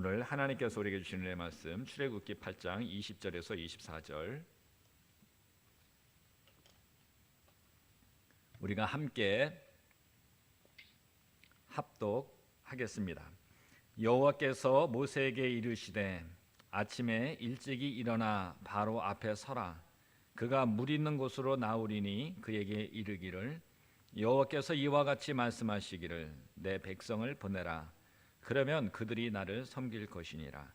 오늘 하나님께서 우리에게 주시는 의 말씀 출애굽기 8장 20절에서 24절 우리가 함께 합독하겠습니다. 여호와께서 모세에게 이르시되 아침에 일찍이 일어나 바로 앞에 서라. 그가 물 있는 곳으로 나오리니 그에게 이르기를 여호와께서 이와 같이 말씀하시기를 내 백성을 보내라. 그러면 그들이 나를 섬길 것이니라.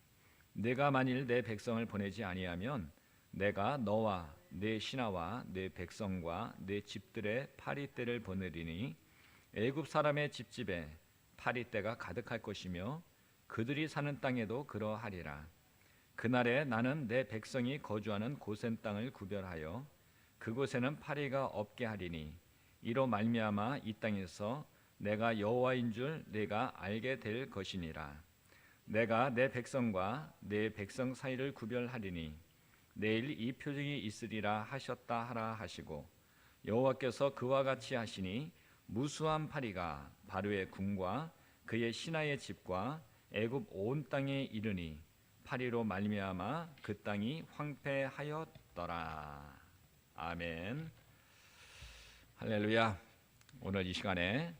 내가 만일 내 백성을 보내지 아니하면 내가 너와 내 신하와 내 백성과 내 집들의 파리떼를 보내리니 애굽 사람의 집집에 파리떼가 가득할 것이며 그들이 사는 땅에도 그러하리라. 그날에 나는 내 백성이 거주하는 고센 땅을 구별하여 그곳에는 파리가 없게 하리니 이로 말미암아 이 땅에서 내가 여호와인 줄 내가 알게 될 것이니라. 내가 내 백성과 내 백성 사이를 구별하리니 내일 이 표징이 있으리라 하셨다 하라 하시고 여호와께서 그와 같이 하시니 무수한 파리가 바로의 궁과 그의 신하의 집과 애굽 온 땅에 이르니 파리로 말미암아 그 땅이 황폐하였더라. 아멘. 할렐루야. 오늘 이 시간에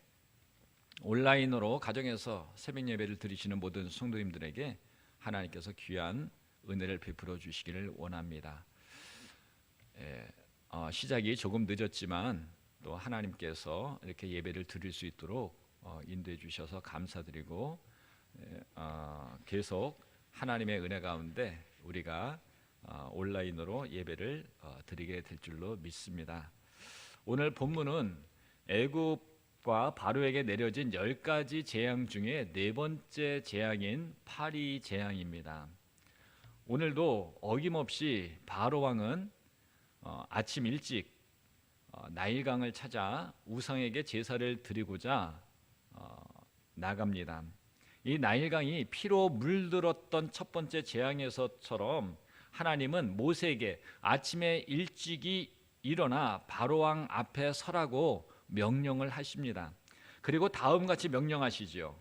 온라인으로 가정에서 새벽 예배를 드리시는 모든 성도님들에게 하나님께서 귀한 은혜를 베풀어 주시기를 원합니다. 시작이 조금 늦었지만 또 하나님께서 이렇게 예배를 드릴 수 있도록 인도해 주셔서 감사드리고 계속 하나님의 은혜 가운데 우리가 온라인으로 예배를 드리게 될 줄로 믿습니다. 오늘 본문은 애굽과 바로에게 내려진 10가지 재앙 중에 네 번째 재앙인 파리 재앙입니다. 오늘도 어김없이 바로 왕은 아침 일찍 나일강을 찾아 우상에게 제사를 드리고자 나갑니다. 이 나일강이 피로 물들었던 첫 번째 재앙에서처럼 하나님은 모세에게 아침에 일찍이 일어나 바로 왕 앞에 서라고 명령을 하십니다. 그리고 다음같이 명령하시지요.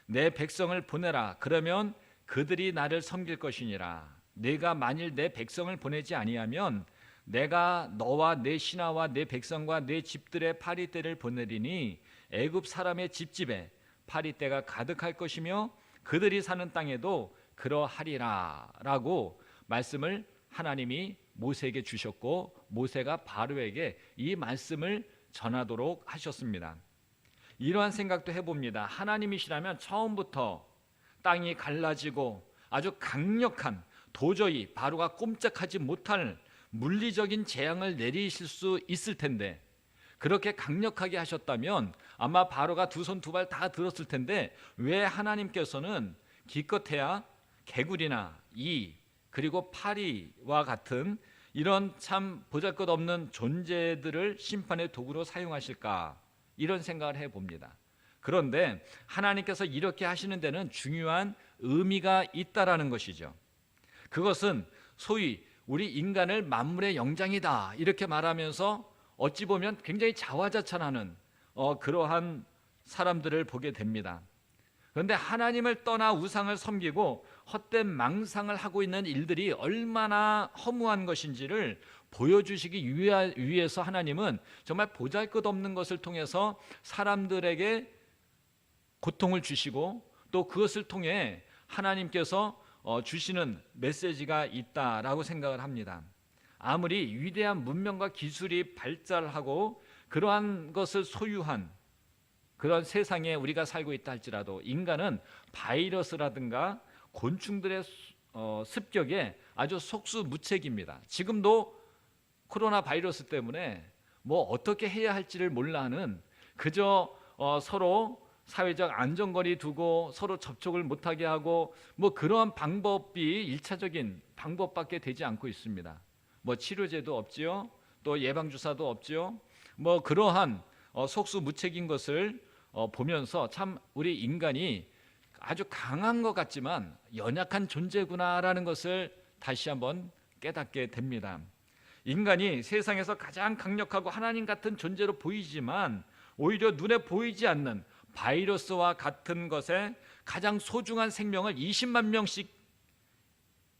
내 백성을 보내라. 그러면 그들이 나를 섬길 것이니라. 내가 만일 내 백성을 보내지 아니하면 내가 너와 내 신하와 내 백성과 내 집들의 파리떼를 보내리니 애굽 사람의 집집에 파리떼가 가득할 것이며 그들이 사는 땅에도 그러하리라 라고 말씀을 하나님이 모세에게 주셨고 모세가 바로에게 이 말씀을 전하도록 하셨습니다. 이러한 생각도 해봅니다. 하나님이시라면 처음부터 땅이 갈라지고 아주 강력한 도저히 바로가 꼼짝하지 못할 물리적인 재앙을 내리실 수 있을 텐데 그렇게 강력하게 하셨다면 아마 바로가 두 손 두 발 다 들었을 텐데 왜 하나님께서는 기껏해야 개구리나 이 그리고 파리와 같은 이런 참 보잘것없는 존재들을 심판의 도구로 사용하실까 이런 생각을 해봅니다. 그런데 하나님께서 이렇게 하시는 데는 중요한 의미가 있다라는 것이죠. 그것은 소위 우리 인간을 만물의 영장이다 이렇게 말하면서 어찌 보면 굉장히 자화자찬하는 그러한 사람들을 보게 됩니다. 그런데 하나님을 떠나 우상을 섬기고 헛된 망상을 하고 있는 일들이 얼마나 허무한 것인지를 보여주시기 위해서 하나님은 정말 보잘것없는 것을 통해서 사람들에게 고통을 주시고 또 그것을 통해 하나님께서 주시는 메시지가 있다라고 생각을 합니다. 아무리 위대한 문명과 기술이 발달하고 그러한 것을 소유한 그런 세상에 우리가 살고 있다 할지라도 인간은 바이러스라든가 곤충들의 습격에 아주 속수무책입니다. 지금도 코로나 바이러스 때문에 뭐 어떻게 해야 할지를 몰라 하는 그저 서로 사회적 안전거리 두고 서로 접촉을 못하게 하고 뭐 그러한 방법이 일차적인 방법밖에 되지 않고 있습니다. 뭐 치료제도 없지요. 또 예방주사도 없지요. 뭐 그러한 속수무책인 것을 보면서 참 우리 인간이 아주 강한 것 같지만 연약한 존재구나라는 것을 다시 한번 깨닫게 됩니다. 인간이 세상에서 가장 강력하고 하나님 같은 존재로 보이지만 오히려 눈에 보이지 않는 바이러스와 같은 것에 가장 소중한 생명을 20만 명씩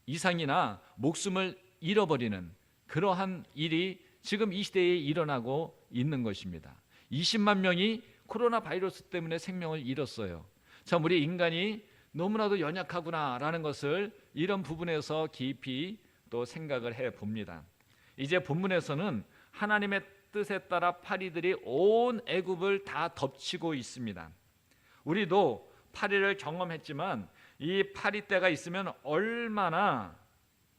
이상이나 목숨을 잃어버리는 그러한 일이 지금 이 시대에 일어나고 있는 것입니다. 20만 명이 코로나 바이러스 때문에 생명을 잃었어요. 참 우리 인간이 너무나도 연약하구나라는 것을 이런 부분에서 깊이 또 생각을 해봅니다. 이제 본문에서는 하나님의 뜻에 따라 파리들이 온 애굽을 다 덮치고 있습니다. 우리도 파리를 경험했지만 이 파리떼가 있으면 얼마나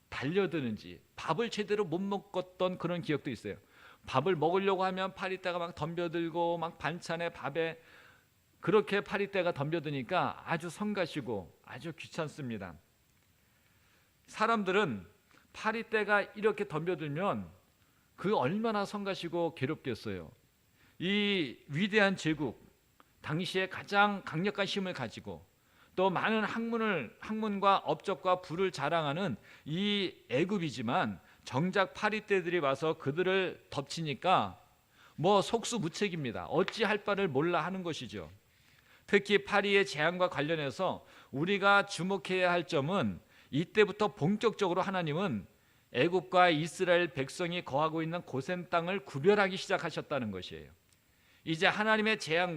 달려드는지, 밥을 제대로 못 먹었던 그런 기억도 있어요. 밥을 먹으려고 하면 파리떼가 막 덤벼들고 막 반찬에 밥에 그렇게 파리떼가 덤벼드니까 아주 성가시고 아주 귀찮습니다. 사람들은 파리떼가 이렇게 덤벼들면 그 얼마나 성가시고 괴롭겠어요. 이 위대한 제국, 당시에 가장 강력한 힘을 가지고 또 많은 학문과 업적과 부를 자랑하는 이 애굽이지만 정작 파리떼들이 와서 그들을 덮치니까 뭐 속수무책입니다. 어찌할 바를 몰라 하는 것이죠. 특히 파리의 재앙과 관련해서 우리가 주목해야 할 점은 이때부터 본격적으로 하나님은 애굽과 이스라엘 백성이 거하고 있는 고센 땅을 구별하기 시작하셨다는 것이에요. 이제 하나님의 재앙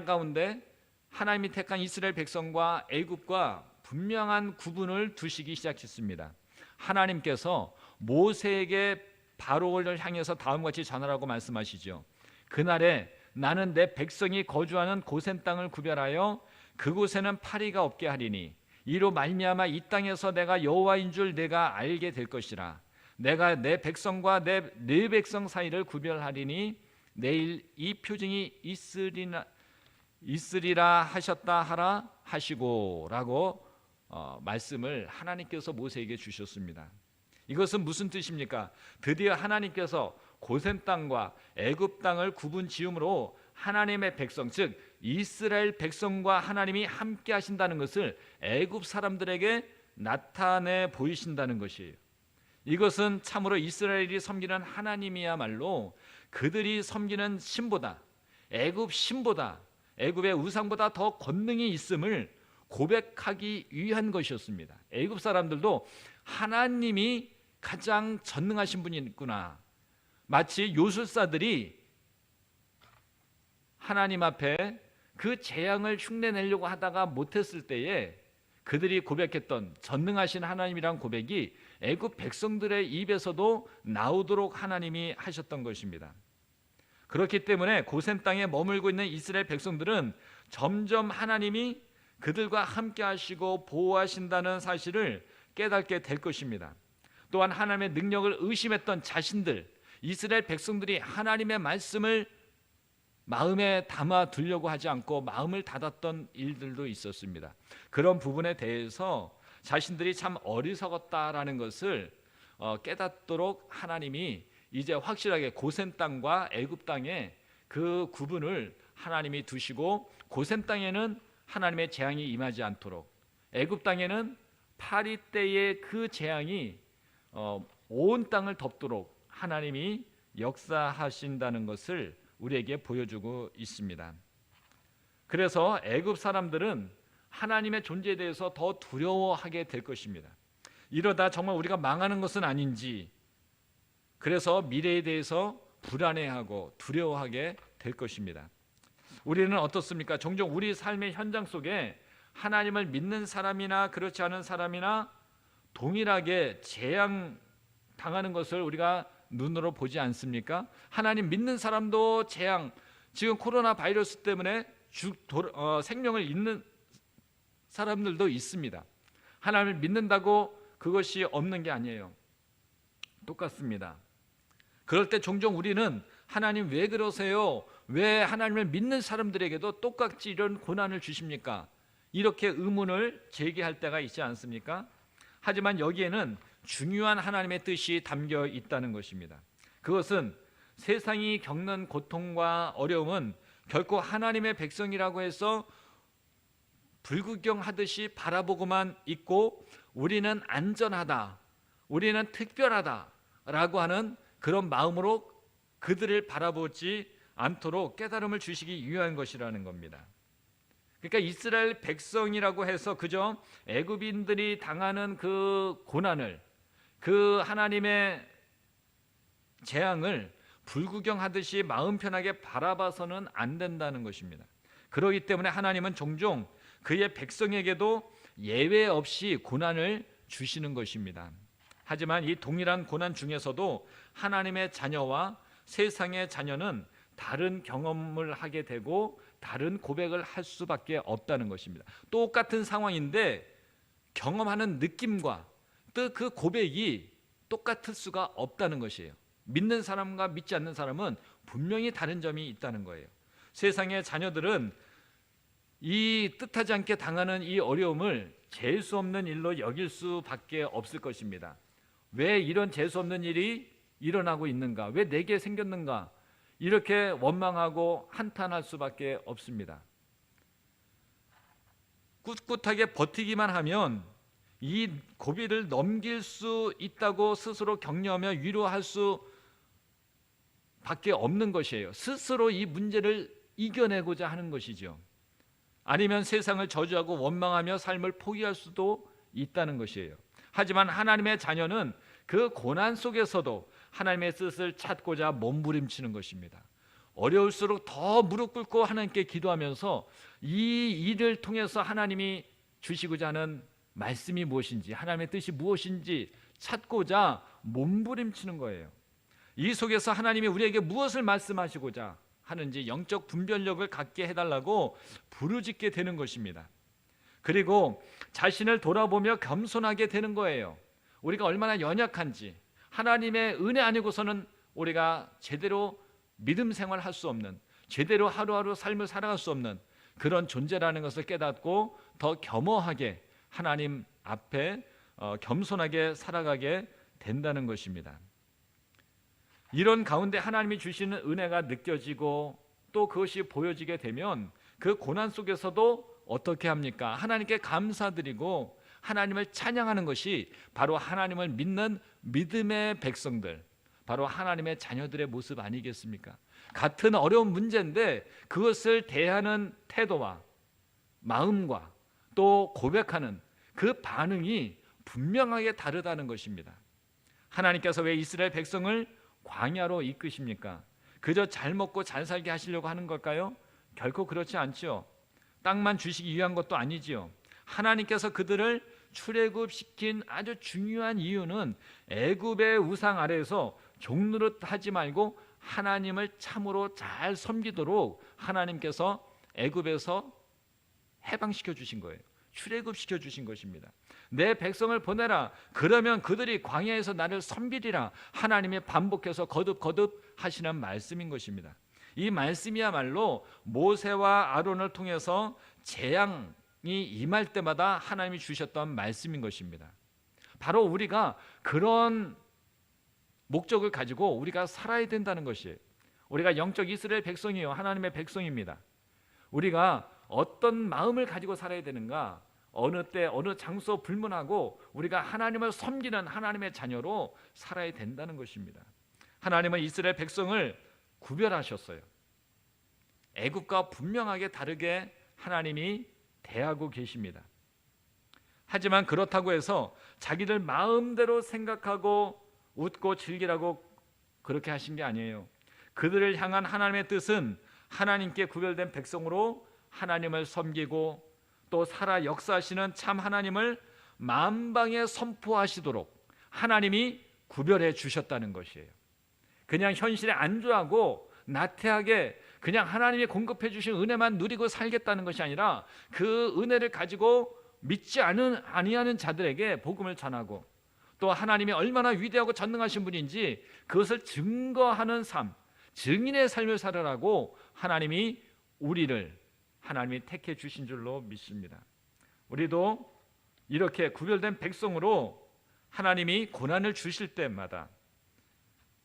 가운데 하나님이 택한 이스라엘 백성과 애굽과 분명한 구분을 두시기 시작했습니다. 하나님께서 모세에게 바로를 향해서 다음과 같이 전하라고 말씀하시죠. 그날에 나는 내 백성이 거주하는 고센 땅을 구별하여 그곳에는 파리가 없게 하리니 이로 말미암아 이 땅에서 내가 여호와인 줄 내가 알게 될 것이라. 내가 내 백성과 내 백성 사이를 구별하리니 내일 이 표징이 있으리라 하셨다 하라 하시고 라고 말씀을 하나님께서 모세에게 주셨습니다. 이것은 무슨 뜻입니까? 드디어 하나님께서 고센 땅과 애굽 땅을 구분 지음으로 하나님의 백성, 즉 이스라엘 백성과 하나님이 함께 하신다는 것을 애굽 사람들에게 나타내 보이신다는 것이에요. 이것은 참으로 이스라엘이 섬기는 하나님이야말로 그들이 섬기는 신보다, 애굽 신보다, 애굽의 우상보다 더 권능이 있음을 고백하기 위한 것이었습니다. 애굽 사람들도 하나님이 가장 전능하신 분이 있구나. 마치 요술사들이 하나님 앞에 그 재앙을 흉내내려고 하다가 못했을 때에 그들이 고백했던 전능하신 하나님이란 고백이 애굽 백성들의 입에서도 나오도록 하나님이 하셨던 것입니다. 그렇기 때문에 고센 땅에 머물고 있는 이스라엘 백성들은 점점 하나님이 그들과 함께 하시고 보호하신다는 사실을 깨닫게 될 것입니다. 또한 하나님의 능력을 의심했던 자신들, 이스라엘 백성들이 하나님의 말씀을 마음에 담아 두려고 하지 않고 마음을 닫았던 일들도 있었습니다. 그런 부분에 대해서 자신들이 참 어리석었다라는 것을 깨닫도록 하나님이 이제 확실하게 고센 땅과 애굽 땅에 그 구분을 하나님이 두시고 고센 땅에는 하나님의 재앙이 임하지 않도록 애굽 땅에는 파리떼의 그 재앙이 온 땅을 덮도록 하나님이 역사하신다는 것을 우리에게 보여주고 있습니다. 그래서 애굽 사람들은 하나님의 존재에 대해서 더 두려워하게 될 것입니다. 이러다 정말 우리가 망하는 것은 아닌지, 그래서 미래에 대해서 불안해하고 두려워하게 될 것입니다. 우리는 어떻습니까? 종종 우리 삶의 현장 속에 하나님을 믿는 사람이나 그렇지 않은 사람이나 동일하게 재앙 당하는 것을 우리가 눈으로 보지 않습니까? 하나님 믿는 사람도 재앙, 지금 코로나 바이러스 때문에 생명을 잃는 사람들도 있습니다. 하나님을 믿는다고 그것이 없는 게 아니에요. 똑같습니다. 그럴 때 종종 우리는 하나님 왜 그러세요? 왜 하나님을 믿는 사람들에게도 똑같이 이런 고난을 주십니까? 이렇게 의문을 제기할 때가 있지 않습니까? 하지만 여기에는 중요한 하나님의 뜻이 담겨 있다는 것입니다. 그것은 세상이 겪는 고통과 어려움은 결코 하나님의 백성이라고 해서 불구경하듯이 바라보고만 있고 우리는 안전하다, 우리는 특별하다라고 하는 그런 마음으로 그들을 바라보지 않도록 깨달음을 주시기 위한 것이라는 겁니다. 그러니까 이스라엘 백성이라고 해서 그저 애굽인들이 당하는 그 고난을, 그 하나님의 재앙을 불구경하듯이 마음 편하게 바라봐서는 안 된다는 것입니다. 그렇기 때문에 하나님은 종종 그의 백성에게도 예외 없이 고난을 주시는 것입니다. 하지만 이 동일한 고난 중에서도 하나님의 자녀와 세상의 자녀는 다른 경험을 하게 되고 다른 고백을 할 수밖에 없다는 것입니다. 똑같은 상황인데 경험하는 느낌과 또 그 고백이 똑같을 수가 없다는 것이에요. 믿는 사람과 믿지 않는 사람은 분명히 다른 점이 있다는 거예요. 세상의 자녀들은 이 뜻하지 않게 당하는 이 어려움을 재수 없는 일로 여길 수밖에 없을 것입니다. 왜 이런 재수 없는 일이 일어나고 있는가? 왜 내게 생겼는가? 이렇게 원망하고 한탄할 수밖에 없습니다. 꿋꿋하게 버티기만 하면 이 고비를 넘길 수 있다고 스스로 격려하며 위로할 수밖에 없는 것이에요. 스스로 이 문제를 이겨내고자 하는 것이죠. 아니면 세상을 저주하고 원망하며 삶을 포기할 수도 있다는 것이에요. 하지만 하나님의 자녀는 그 고난 속에서도 하나님의 뜻을 찾고자 몸부림치는 것입니다. 어려울수록 더 무릎 꿇고 하나님께 기도하면서 이 일을 통해서 하나님이 주시고자 하는 말씀이 무엇인지, 하나님의 뜻이 무엇인지 찾고자 몸부림치는 거예요. 이 속에서 하나님이 우리에게 무엇을 말씀하시고자 하는지 영적 분별력을 갖게 해달라고 부르짖게 되는 것입니다. 그리고 자신을 돌아보며 겸손하게 되는 거예요. 우리가 얼마나 연약한지, 하나님의 은혜 아니고서는 우리가 제대로 믿음 생활할 수 없는, 제대로 하루하루 삶을 살아갈 수 없는 그런 존재라는 것을 깨닫고 더 겸허하게 하나님 앞에 겸손하게 살아가게 된다는 것입니다. 이런 가운데 하나님이 주시는 은혜가 느껴지고 또 그것이 보여지게 되면 그 고난 속에서도 어떻게 합니까? 하나님께 감사드리고 하나님을 찬양하는 것이 바로 하나님을 믿는 믿음의 백성들, 바로 하나님의 자녀들의 모습 아니겠습니까? 같은 어려운 문제인데 그것을 대하는 태도와 마음과 또 고백하는 그 반응이 분명하게 다르다는 것입니다. 하나님께서 왜 이스라엘 백성을 광야로 이끄십니까? 그저 잘 먹고 잘 살게 하시려고 하는 걸까요? 결코 그렇지 않지요. 땅만 주시기 위한 것도 아니지요. 하나님께서 그들을 출애굽시킨 아주 중요한 이유는 애굽의 우상 아래에서 종노릇하지 말고 하나님을 참으로 잘 섬기도록 하나님께서 애굽에서 해방시켜 주신 거예요. 출애굽시켜 주신 것입니다. 내 백성을 보내라. 그러면 그들이 광야에서 나를 섬기리라. 하나님이 반복해서 거듭 하시는 말씀인 것입니다. 이 말씀이야말로 모세와 아론을 통해서 재앙이 임할 때마다 하나님이 주셨던 말씀인 것입니다. 바로 우리가 그런 목적을 가지고 우리가 살아야 된다는 것이에요. 우리가 영적 이스라엘 백성이요, 하나님의 백성입니다. 우리가 어떤 마음을 가지고 살아야 되는가? 어느 때 어느 장소 불문하고 우리가 하나님을 섬기는 하나님의 자녀로 살아야 된다는 것입니다. 하나님은 이스라엘 백성을 구별하셨어요. 애굽과 분명하게 다르게 하나님이 대하고 계십니다. 하지만 그렇다고 해서 자기들 마음대로 생각하고 웃고 즐기라고 그렇게 하신 게 아니에요. 그들을 향한 하나님의 뜻은 하나님께 구별된 백성으로 하나님을 섬기고 또 살아 역사하시는 참 하나님을 만방에 선포하시도록 하나님이 구별해 주셨다는 것이에요. 그냥 현실에 안주하고 나태하게 그냥 하나님이 공급해 주신 은혜만 누리고 살겠다는 것이 아니라 그 은혜를 가지고 믿지 아니하는 자들에게 복음을 전하고 또 하나님이 얼마나 위대하고 전능하신 분인지 그것을 증거하는 삶, 증인의 삶을 살아라고 하나님이 하나님이 택해 주신 줄로 믿습니다. 우리도 이렇게 구별된 백성으로 하나님이 고난을 주실 때마다,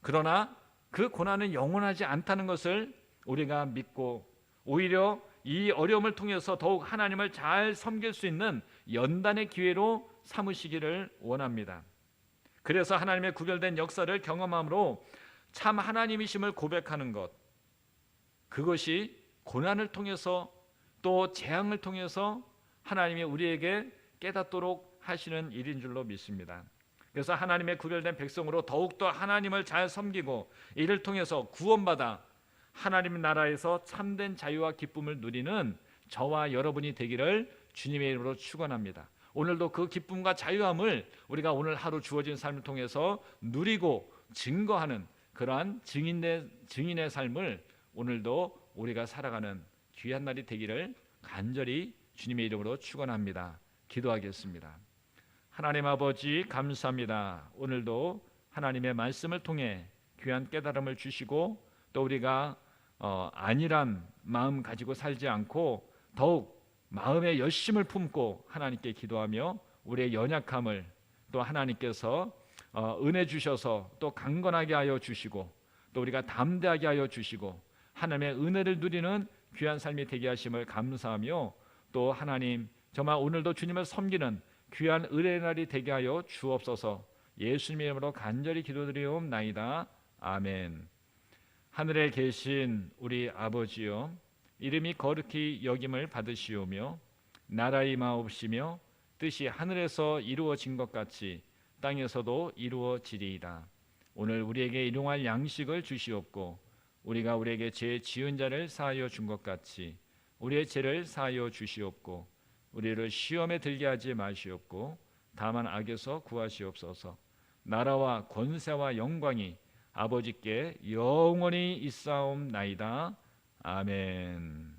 그러나 그 고난은 영원하지 않다는 것을 우리가 믿고 오히려 이 어려움을 통해서 더욱 하나님을 잘 섬길 수 있는 연단의 기회로 삼으시기를 원합니다. 그래서 하나님의 구별된 역사를 경험함으로 참 하나님이심을 고백하는 것, 그것이 고난을 통해서 또 재앙을 통해서 하나님이 우리에게 깨닫도록 하시는 일인 줄로 믿습니다. 그래서 하나님의 구별된 백성으로 더욱더 하나님을 잘 섬기고 이를 통해서 구원받아 하나님 나라에서 참된 자유와 기쁨을 누리는 저와 여러분이 되기를 주님의 이름으로 축원합니다. 오늘도 그 기쁨과 자유함을 우리가 오늘 하루 주어진 삶을 통해서 누리고 증거하는 그러한 증인의 삶을 오늘도 우리가 살아가는 귀한 날이 되기를 간절히 주님의 이름으로 축원합니다. 기도하겠습니다. 하나님 아버지 감사합니다. 오늘도 하나님의 말씀을 통해 귀한 깨달음을 주시고 또 우리가 안일한 마음 가지고 살지 않고 더욱 마음의 열심을 품고 하나님께 기도하며 우리의 연약함을 또 하나님께서 은혜 주셔서 또 강건하게 하여 주시고 또 우리가 담대하게 하여 주시고 하나님의 은혜를 누리는 귀한 삶이 되게 하심을 감사하며 또 하나님 정말 오늘도 주님을 섬기는 귀한 은혜의 날이 되게 하여 주옵소서. 예수님의 이름으로 간절히 기도드리옵나이다. 아멘. 하늘에 계신 우리 아버지여, 이름이 거룩히 여김을 받으시오며 나라의 임하옵시며 뜻이 하늘에서 이루어진 것 같이 땅에서도 이루어지리이다. 오늘 우리에게 일용할 양식을 주시옵고 우리가 우리에게 죄 지은 자를 사하여 준 것 같이 우리의 죄를 사하여 주시옵고 우리를 시험에 들게 하지 마시옵고 다만 악에서 구하시옵소서. 나라와 권세와 영광이 아버지께 영원히 있사옵나이다. 아멘.